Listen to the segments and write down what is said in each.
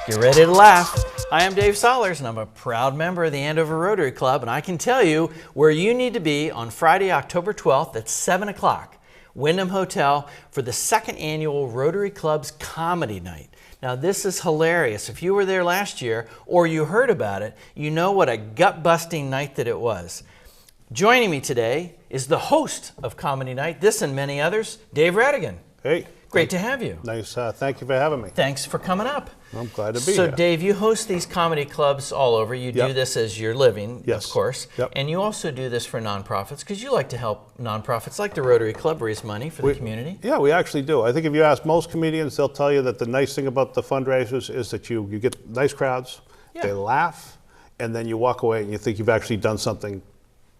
Get ready to laugh. Hi, I'm Dave Sollers, and I'm a proud member of the Andover Rotary Club, and I can tell you where you need to be on Friday, October 12th at 7 o'clock, Wyndham Hotel, for the second annual Rotary Club's Comedy Night. Now, this is hilarious. If you were there last year, or you heard about it, you know what a gut-busting night that it was. Joining me today is the host of Comedy Night, this and many others, Dave Rattigan. Hey. Great to have you. Nice. Thank you for having me. Thanks for coming up. I'm glad to be So, here. Dave, you host these comedy clubs all over. You do this as your living, Yes. of course. Yep. And you also do this for nonprofits because you like to help nonprofits like the Rotary Club raise money for the community. Yeah, we actually do. I think if you ask most comedians, they'll tell you that the nice thing about the fundraisers is that you get nice crowds, they laugh, and then you walk away and you think you've actually done something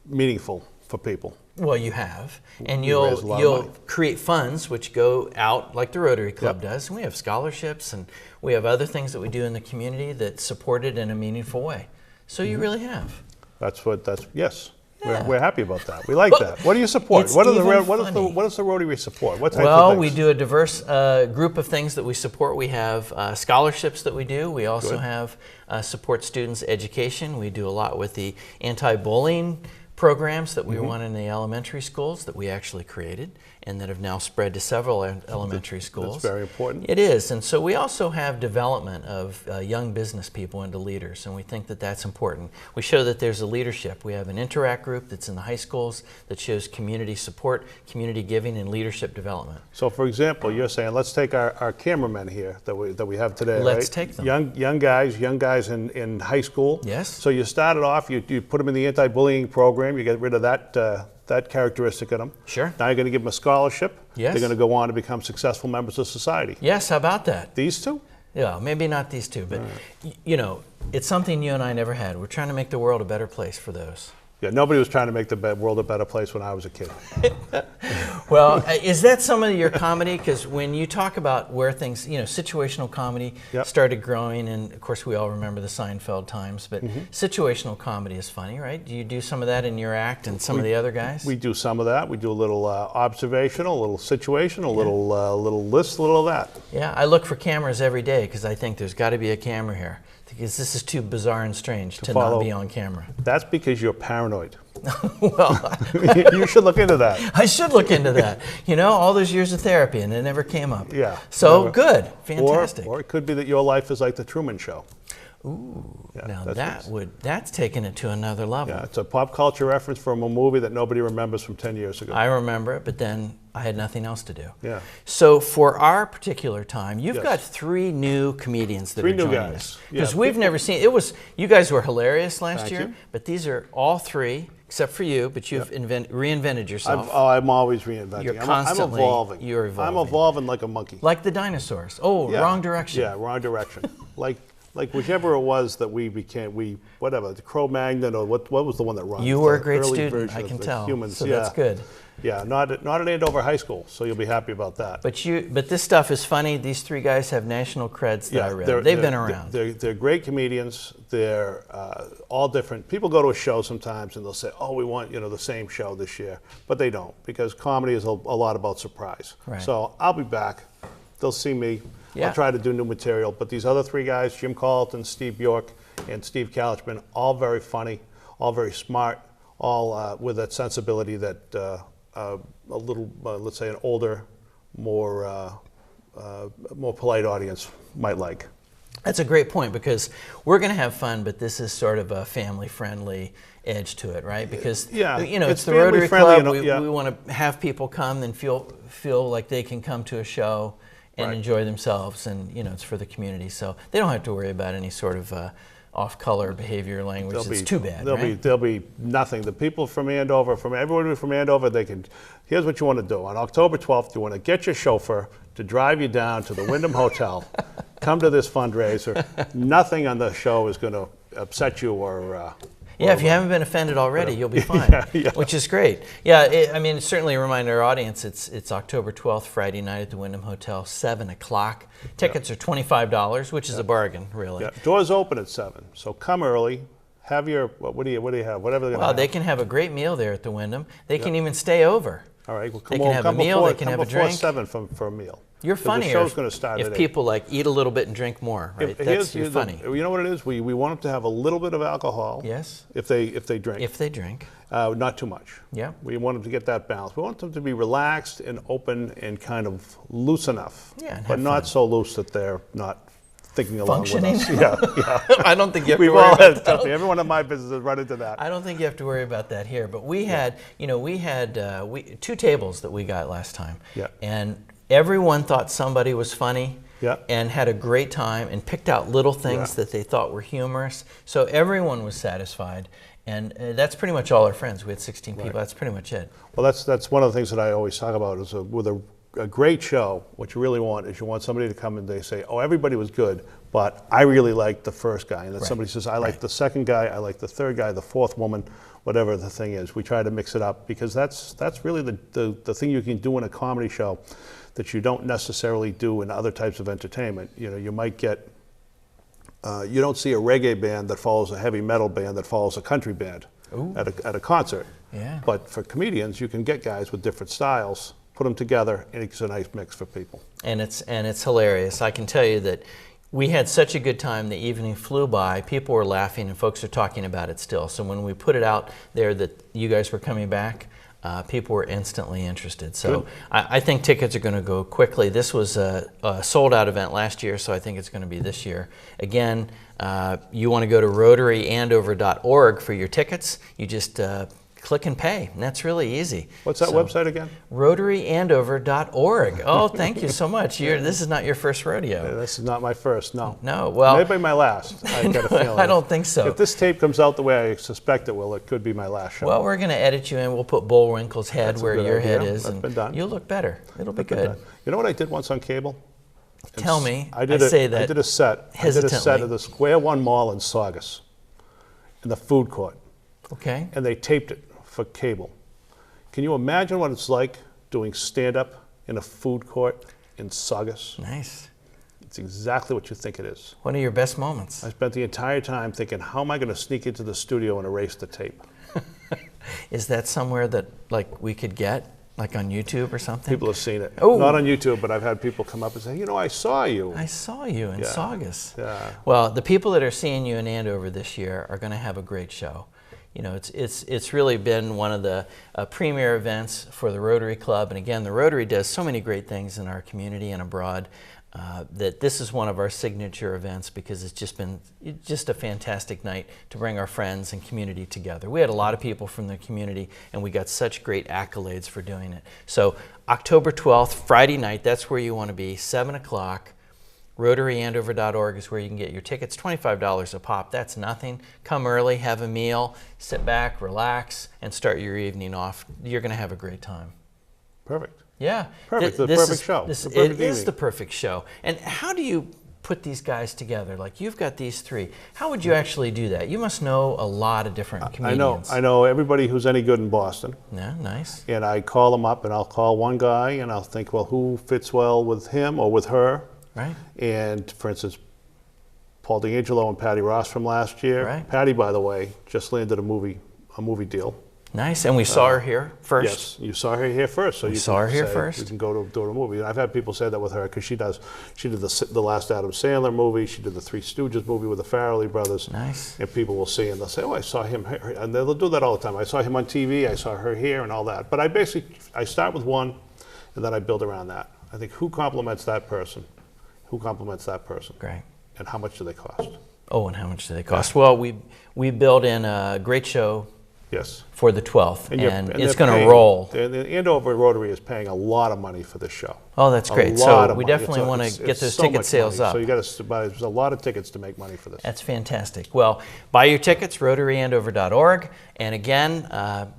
meaningful for people. Well, you have, and We raise a lot of you'll money. create funds which go out like the Rotary Club does, and we have scholarships and we have other things that we do in the community that support it in a meaningful way. So you really have. Yes. Yeah. We're happy about that. We like that. What do you support? It's What does funny. the Rotary support? What types Well, of we things? do a diverse group of things that we support. We have scholarships that we do. We also have support students' education. We do a lot with the anti-bullying programs that we run in the elementary schools that we actually created and that have now spread to several elementary schools. That's very important. It is, and so we also have development of young business people into leaders, and we think that that's important. We show that there's a leadership. We have an interact group that's in the high schools that shows community support, community giving, and leadership development. So, for example, you're saying, let's take our cameramen here that we have today. Let's right? take them. Young guys in high school. Yes. So you started off, you put them in the anti-bullying program. You get rid of that characteristic in them. Sure. Now you're going to give them a scholarship. Yes. They're going to go on to become successful members of society. Yes, how about that? These two? Yeah, maybe not these two, but you know, it's something you and I never had. We're trying to make the world a better place for those. Yeah. Nobody was trying to make the world a better place when I was a kid. Well, is that some of your comedy? Because when you talk about where things, you know, situational comedy started growing, and of course we all remember the Seinfeld times, but situational comedy is funny, right? Do you do some of that in your act and some of the other guys? We do some of that. We do a little observational, a little situational, a little list, a little of that. Yeah, I look for cameras every day because I think there's got to be a camera here. Because this is too bizarre and strange to not be on camera. That's because you're paranoid. Well, You should look into that. I should look into that. You know, all those years of therapy and it never came up. Yeah. So never. good, fantastic. Or it could be that your life is like the Truman Show. Ooh, Yeah, now that's that's taking it to another level. Yeah, it's a pop culture reference from a movie that nobody remembers from 10 years ago. I remember it, but then I had nothing else to do. Yeah. So for our particular time, you've got three new comedians that Three are new joining guys. us. Yeah. Because we've never seen, it was, you guys were hilarious last Thank year, you. but these are all three, except for you, but you've reinvented yourself. I'm always reinventing. You're I'm constantly- evolving. you're evolving. I'm evolving like a monkey. Like the dinosaurs. Oh, Yeah. wrong direction. Yeah, wrong direction. like whichever it was that whatever, the Cro-Magnon, or what was the one that runs? You were a the great early student, version I of can the tell. Humans. So yeah. that's good. Yeah, not at Andover High School, so you'll be happy about that. But this stuff is funny. These three guys have national creds that I read. They've been around. They're great comedians. They're all different. People go to a show sometimes and they'll say, "Oh, we want the same show this year," but they don't, because comedy is a lot about surprise. Right. So I'll be back. They'll see me. Yeah. I'll try to do new material. But these other three guys, Jim Colliton, Steve Bjork, and Steve Calechman, all very funny, all very smart, all with that sensibility that a little, let's say, an older, more polite audience might like. That's a great point, because we're going to have fun, but this is sort of a family-friendly edge to it, right? Because it's the Rotary Club. We want to have people come and feel like they can come to a show and enjoy themselves, and it's for the community, so they don't have to worry about any sort of off-color behavior language. It's too bad. There'll be nothing. The people from Andover, everybody from Andover, here's what you want to do. On October 12th, you want to get your chauffeur to drive you down to the Wyndham Hotel. Come to this fundraiser. Nothing on the show is going to upset you or Yeah, if you haven't been offended already, you'll be fine, which is great. Yeah, it's certainly a reminder to our audience, it's October 12th, Friday night at the Wyndham Hotel, 7 o'clock. Tickets are $25, which is a bargain, really. Yeah. Doors open at 7, so come early. Have your, what do you have? Whatever they're going to have. They can have a great meal there at the Wyndham. They can even stay over. All right, well, They can have a meal, they can have a drink. 7 for a meal. You're 'Cause funnier the show's going to start if at 8. people like eat a little bit and drink more, right? You're funny. You know what it is? We want them to have a little bit of alcohol. Yes. If they drink. If they drink. Not too much. Yeah. We want them to get that balance. We want them to be relaxed and open and kind of loose enough. Yeah, and but have not fun. so loose that they're not thinking along Functioning? with us. Yeah. I don't think you have We've to worry all about had, that. everyone in my business has run into that. I don't think you have to worry about that here. But we had, we had 2 tables that we got last time. Yeah. And everyone thought somebody was funny. Yeah. And had a great time and picked out little things that they thought were humorous. So everyone was satisfied. And that's pretty much all our friends. We had 16 people. That's pretty much it. Well, that's one of the things that I always talk about is with a great show, what you really want is you want somebody to come and they say, oh, everybody was good, but I really liked the first guy. And then somebody says, I like the second guy, I like the third guy, the fourth woman, whatever the thing is. We try to mix it up because that's really the thing you can do in a comedy show that you don't necessarily do in other types of entertainment. You might get, you don't see a reggae band that follows a heavy metal band that follows a country band at a concert. Yeah. But for comedians, you can get guys with different styles, put them together, and it's a nice mix for people. And it's hilarious. I can tell you that we had such a good time. The evening flew by. People were laughing, and folks are talking about it still. So when we put it out there that you guys were coming back, people were instantly interested. So I think tickets are going to go quickly. This was a sold-out event last year, so I think it's going to be this year. Again, you want to go to rotaryandover.org for your tickets. You just click and pay, and that's really easy. What's that website again? rotaryandover.org. Oh, thank you so much. This is not your first rodeo. Yeah, this is not my first, no. No, well... Maybe my last, I've got a feeling. I don't think so. If this tape comes out the way I suspect it will, it could be my last show. Well, we're going to edit you in. We'll put Bullwinkle's head That's a where good your idea. head is. That's and been done. You'll look better. It'll be Been good. done. You know what I did once on cable? Tell me. I did a set hesitantly. at the Square One Mall in Saugus, in the food court. Okay. And they taped it for cable. Can you imagine what it's like doing stand-up in a food court in Saugus? Nice. It's exactly what you think it is. One of your best moments. I spent the entire time thinking, how am I going to sneak into the studio and erase the tape? Is that somewhere that we could get, like on YouTube or something? People have seen it. Oh. Not on YouTube, but I've had people come up and say, I saw you. I saw you in Saugus. Yeah. Well, the people that are seeing you in Andover this year are going to have a great show. It's really been one of the premier events for the Rotary Club. And again, the Rotary does so many great things in our community and abroad that this is one of our signature events because it's just been a fantastic night to bring our friends and community together. We had a lot of people from the community and we got such great accolades for doing it. So October 12th, Friday night, that's where you want to be, 7 o'clock. rotaryandover.org is where you can get your tickets, $25 a pop. That's nothing. Come early, have a meal, sit back, relax, and start your evening off. You're going to have a great time. Perfect. Yeah. Perfect. The perfect show. It is the perfect show. And how do you put these guys together? Like, you've got these 3. How would you actually do that? You must know a lot of different comedians. I know everybody who's any good in Boston. Yeah, nice. And I call them up and I'll call one guy and I'll think, well, who fits well with him or with her? Right. And for instance, Paul D'Angelo and Patty Ross from last year. Right. Patty, by the way, just landed a movie deal. Nice, and we saw her here first. Yes, you saw her here first. So we saw her here first. You can go to a movie. And I've had people say that with her because she did the last Adam Sandler movie. She did the Three Stooges movie with the Farrelly brothers. Nice. And people will see and they'll say, oh, I saw him, and they'll do that all the time. I saw him on TV. I saw her here and all that. But I start with one, and then I build around that. I think who complements that person. Who complements that person? Great. And how much do they cost? Oh, and how much do they cost? Well, we built in a great show for the 12th, and it's going to roll. And the Andover Rotary is paying a lot of money for this show. Oh, that's great. So we definitely want to get those ticket sales up. So you got to buy, there's a lot of tickets to make money for this. That's fantastic. Well, buy your tickets, rotaryandover.org. And again,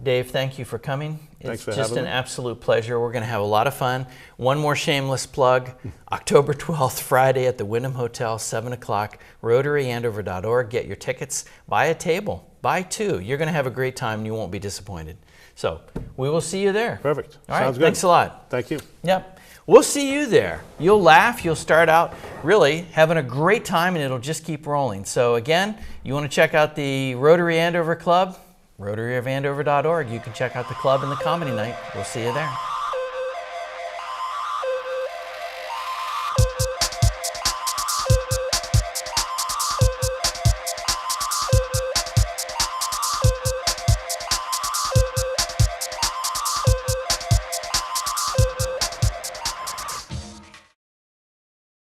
Dave, thank you for coming. Thanks for It's just having an me. absolute pleasure. We're going to have a lot of fun. One more shameless plug, October 12th, Friday at the Wyndham Hotel, 7 o'clock, rotaryandover.org. Get your tickets. Buy a table. Buy 2. You're going to have a great time and you won't be disappointed. So we will see you there. Perfect. All right. Sounds good. Thanks a lot. Thank you. Yep. We'll see you there. You'll laugh. You'll start out really having a great time and it'll just keep rolling. So again, you want to check out the Rotary Andover Club? rotaryofandover.org. You can check out the club and the comedy night. We'll see you there.